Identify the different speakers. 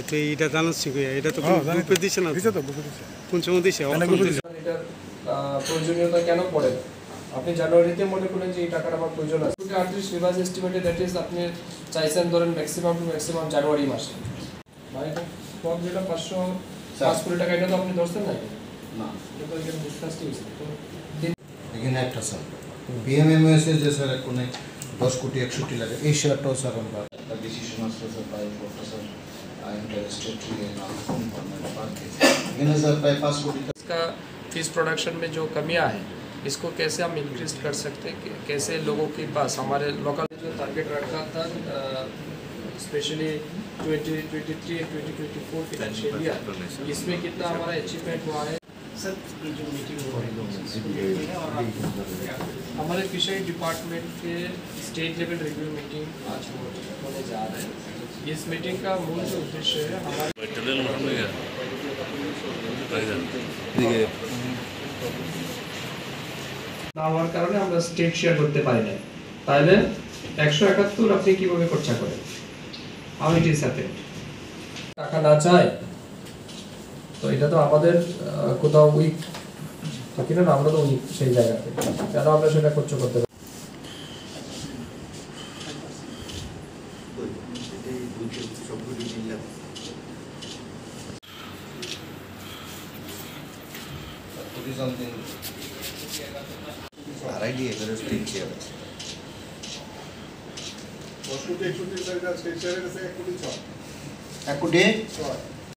Speaker 1: তুই এটা জানাচ্ছি এটা তো গ্রুপে দিছে না, দিছে তো গ্রুপে দিছে কোন সময় দিছে
Speaker 2: এটার প্রয়োজনীয়তা কেন পড়ে আপনি জানুয়ারিতে মনে করেন যে এই টাকার আমার প্রয়োজন আছে 38 রিভাইজ এস্টিমেটে দ্যাট ইজ আপনি চাইছেন ধরেন ম্যাক্সিমাম টু ম্যাক্সিমাম জানুয়ারি মাসে মানে ফর্ম যেটা 505 কোটি টাকা এটা তো আপনি ধরছেন না না এটা তো এখানে ডিসকাসই হয়েছে তো
Speaker 3: এখানে একটা স্যার বিএমএমএস এর যে স্যার কোনে 10 কোটি 61 লাগে এই শেয়ারটাও স্যার আমরা ডিসিশন আসছে sir by professor I am interested to ये नाउ कॉम्पोनेंट पार्क इन्हें सर 5 कोटी
Speaker 2: इसका फीस प्रोडक्शन में जो कमियां हैं इसको कैसे हम इंक्रीज कर सकते हैं कैसे लोगों के पास हमारे लोकल जो टारगेट रखा था स्पेशली 2023 2024 फाइनेंशियल ईयर इसमें कितना हमारा अचीवमेंट हुआ है सर ये जो मीटिंग हो रही है हमारे फिशरी डिपार्टमेंट के स्टेट लेवल रिव्यू मीटिंग आज होने जा रहा है इस मीटिंग का मूल जो उद्देश्य है हमारे না হওয়ার কারণে আমরা স্টেট শেয়ার করতে পারি না তাইলে 171 আপনি কিভাবে খরচা করেন হাউ ইট ইজ হ্যাপেন্ড টাকা না চাই তো এটা তো আমাদের কোথাও উইক থাকি না আমরা তো উইক সেই জায়গাতে কেন আমরা সেটা খরচ করতে পারি
Speaker 3: আইডিয়া করে স্টেট শেয়ার
Speaker 4: 10 কোটি 61 টাকা স্টেট শেয়ারের কাছে 1 কোটি 6
Speaker 3: 1 কোটি